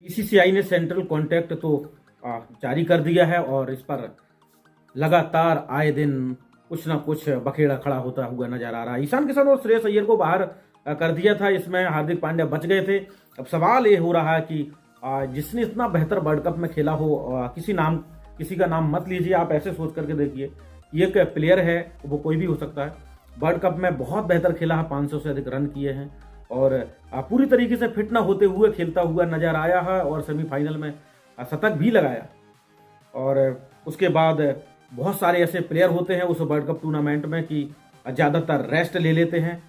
BCCI ने central contract तो जारी कर दिया है और इस पर लगातार आए दिन कुछ ना कुछ बखेड़ा खड़ा होता हुआ नजर आ रहा है। ईशान किशन और श्रेयस अय्यर को बाहर कर दिया था, इसमें हार्दिक पांड्या बच गए थे। अब सवाल ये हो रहा है कि जिसने इतना बेहतर वर्ल्ड कप में खेला हो, किसी का नाम मत लीजिए, आप ऐसे सोच करके देखिए। ये एक प्लेयर है, वो कोई भी हो सकता है, वर्ल्ड कप में बहुत बेहतर खेला है, 500 से अधिक रन किए हैं और पूरी तरीके से फिट ना होते हुए खेलता हुआ नजर आया है और सेमीफाइनल में शतक भी लगाया। और उसके बाद बहुत सारे ऐसे प्लेयर होते हैं उस वर्ल्ड कप टूर्नामेंट में कि ज़्यादातर रेस्ट ले लेते हैं,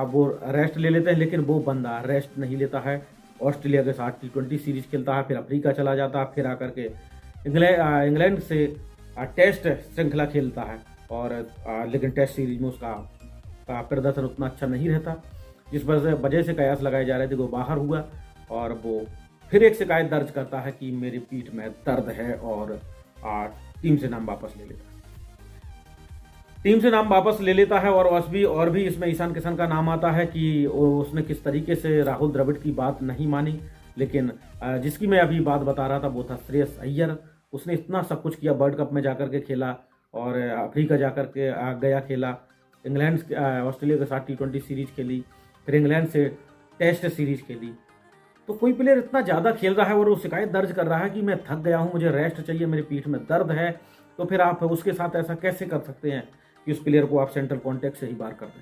वो रेस्ट ले लेते हैं, लेकिन वो बंदा रेस्ट नहीं लेता है। ऑस्ट्रेलिया के साथ T20 सीरीज खेलता है, फिर अफ्रीका चला जाता है, फिर आकर के इंग्लैंड से टेस्ट श्रृंखला खेलता है और लेकिन टेस्ट सीरीज में उसका प्रदर्शन उतना अच्छा नहीं रहता, जिस वजह से कयास लगाए जा रहे थे वो बाहर हुआ और वो फिर एक शिकायत दर्ज करता है कि मेरी पीठ में दर्द है और टीम से नाम वापस ले लेता है। टीम से नाम वापस ले लेता है और भी इसमें ईशान किशन का नाम आता है कि उसने किस तरीके से राहुल द्रविड़ की बात नहीं मानी। लेकिन जिसकी मैं अभी बात बता रहा था वो था श्रेयस अय्यर। उसने इतना सब कुछ किया, वर्ल्ड कप में जाकर के खेला और अफ्रीका जाकर के गया खेला, ऑस्ट्रेलिया के साथ T20 सीरीज खेली, फिर इंग्लैंड से टेस्ट सीरीज खेली। तो कोई प्लेयर इतना ज़्यादा खेल रहा है और वो शिकायत दर्ज कर रहा है कि मैं थक गया हूँ, मुझे रेस्ट चाहिए, मेरी पीठ में दर्द है, तो फिर आप उसके साथ ऐसा कैसे कर सकते हैं कि उस प्लेयर को आप सेंट्रल कॉन्ट्रैक्ट से ही बाहर कर दें।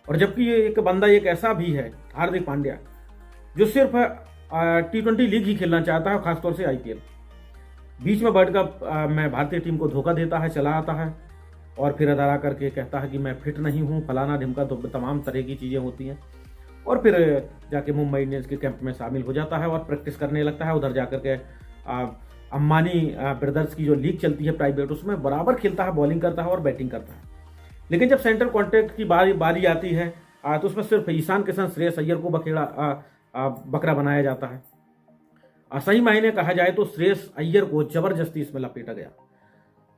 और जबकि ये एक बंदा एक ऐसा भी है, हार्दिक पांड्या, जो सिर्फ T20 लीग ही खेलना चाहता है, खासतौर से IPL। बीच में वर्ल्ड कप में भारतीय टीम को धोखा देता है, चला आता है और फिर अदा आ करके कहता है कि मैं फिट नहीं हूँ, फलाना ढिमका, तो तमाम तरह की चीज़ें होती हैं। और फिर जाके मुंबई इंडियंस के कैंप में शामिल हो जाता है और प्रैक्टिस करने लगता है। उधर जाकर के अंबानी ब्रदर्स की जो लीग चलती है प्राइवेट, उसमें बराबर खेलता है, बॉलिंग करता है और बैटिंग करता है। लेकिन जब सेंट्रल कॉन्ट्रैक्ट की बारी आती है तो उसमें सिर्फ ईशान किशन, श्रेयस अय्यर को बकरा बनाया जाता है। सही मायने कहा जाए तो श्रेयस अय्यर को जबरदस्ती इसमें लपेटा गया।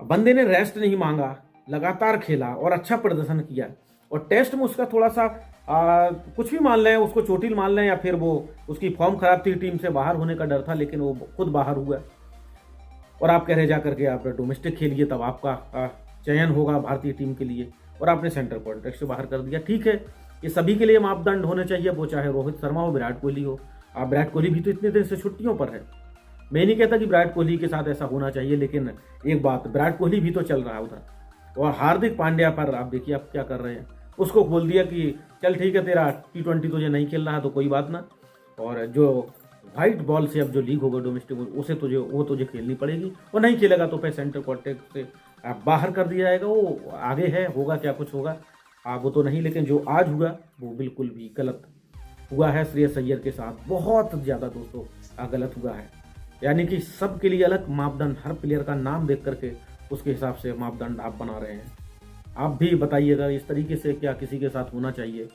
बंदे ने रेस्ट नहीं मांगा, लगातार खेला और अच्छा प्रदर्शन किया। और टेस्ट में उसका थोड़ा सा कुछ भी मान लें, उसको चोटिल मान लें, या फिर वो उसकी फॉर्म खराब थी, टीम से बाहर होने का डर था, लेकिन वो खुद बाहर हुआ। और आप कह रहे जा करके आप डोमेस्टिक खेलिए, तब आपका चयन होगा भारतीय टीम के लिए, और आपने सेंट्रल कॉन्ट्रैक्ट से बाहर कर दिया। ठीक है, ये सभी के लिए मापदंड होने चाहिए, वो चाहे रोहित शर्मा हो, विराट कोहली हो। विराट कोहली भी तो इतने दिन से छुट्टियों पर है। मैं नहीं कहता कि विराट कोहली के साथ ऐसा होना चाहिए, लेकिन एक बात, विराट कोहली भी तो चल रहा है उधर। और हार्दिक पांड्या पर आप देखिए आप क्या कर रहे हैं। उसको बोल दिया कि चल ठीक है, तेरा T20 तुझे नहीं खेलना है तो कोई बात ना, और जो व्हाइट बॉल से अब जो लीग होगा डोमेस्टिक, उसे तुझे खेलनी पड़ेगी, और नहीं खेलेगा तो फिर सेंट्रल कॉन्ट्रैक्ट से बाहर कर दिया जाएगा। वो आगे है, होगा क्या कुछ होगा वो तो नहीं, लेकिन जो आज हुआ वो बिल्कुल भी गलत हुआ है। श्रेयस अय्यर के साथ बहुत ज़्यादा दोस्तों गलत हुआ है। यानी कि सबके लिए अलग मापदंड, हर प्लेयर का नाम देख करके उसके हिसाब से मापदंड आप बना रहे हैं। आप भी बताइएगा इस तरीके से क्या किसी के साथ होना चाहिए।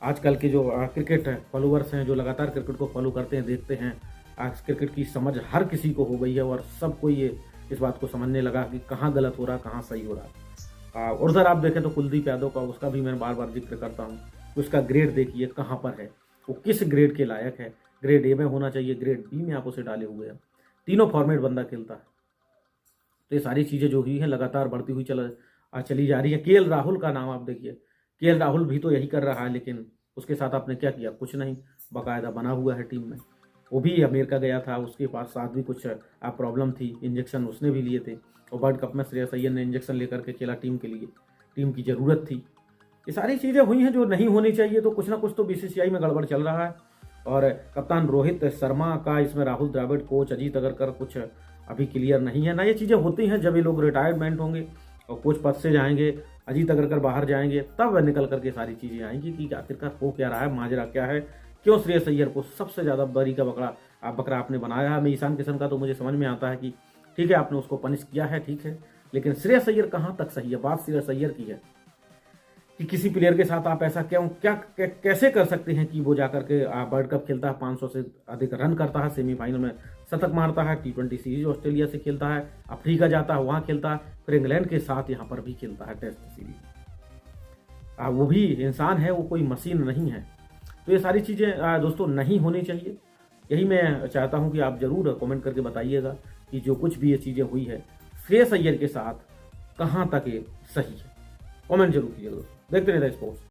आजकल के जो क्रिकेट फॉलोअर्स हैं, जो लगातार क्रिकेट को फॉलो करते हैं, देखते हैं, आज क्रिकेट की समझ हर किसी को हो गई है और सबको ये इस बात को समझने लगा कि कहाँ गलत हो रहा, कहाँ सही हो रहा। और उधर आप देखें तो कुलदीप यादव का, उसका भी मैं बार बार जिक्र करता हूँ, उसका ग्रेड देखिए कहाँ पर है, वो किस ग्रेड के लायक है। ग्रेड A में होना चाहिए, ग्रेड B में आप उसे डाले हुए हैं। तीनों फॉर्मेट बंदा खेलता है। तो ये सारी चीज़ें जो हुई हैं लगातार बढ़ती हुई चली जा रही है। KL राहुल का नाम आप देखिए, KL राहुल भी तो यही कर रहा है, लेकिन उसके साथ आपने क्या किया? कुछ नहीं, बाकायदा बना हुआ है टीम में। वो भी अमेरिका गया था, उसके पास साथ भी कुछ प्रॉब्लम थी, इंजेक्शन उसने भी लिए थे, और वर्ल्ड कप में श्रेयस अय्यर ने इंजेक्शन लेकर के खेला टीम के लिए, टीम की ज़रूरत थी। ये सारी चीज़ें हुई हैं जो नहीं होनी चाहिए। तो कुछ ना कुछ तो BCCI में गड़बड़ चल रहा है। और कप्तान रोहित शर्मा का इसमें राहुल द्रविड़, कोच अजीत अगरकर कुछ अभी क्लियर नहीं है ना। ये चीज़ें होती हैं जब ये लोग रिटायरमेंट होंगे और कोच पद से जाएंगे, अजीत अगरकर बाहर जाएंगे, तब निकल करके सारी चीज़ें आएंगी कि आखिरकार हो क्या रहा है, माजरा क्या है, क्यों श्रेयस अय्यर को सबसे ज़्यादा बरी का बकरा आपने बनाया है। मैं ईशान किशन का तो मुझे समझ में आता है कि ठीक है, आपने उसको पनिश किया है, ठीक है, लेकिन श्रेयस अय्यर कहाँ तक सही है? बात श्रेयस अय्यर की है कि किसी प्लेयर के साथ आप ऐसा कैसे कर सकते हैं कि वो जाकर के वर्ल्ड कप खेलता है, 500 से अधिक रन करता है, सेमीफाइनल में शतक मारता है, T20 सीरीज ऑस्ट्रेलिया से खेलता है, अफ्रीका जाता है, वहाँ खेलता है, फिर इंग्लैंड के साथ यहाँ पर भी खेलता है टेस्ट सीरीज। वो भी इंसान है, वो कोई मशीन नहीं है। तो ये सारी चीज़ें दोस्तों नहीं होनी चाहिए। यही मैं चाहता हूं कि आप जरूर कमेंट करके बताइएगा कि जो कुछ भी ये चीज़ें हुई है श्रेयस अय्यर के साथ कहां तक ये सही है। कमेंट जरूर कीजिएगा। देखते रहिए स्पोर्ट्स।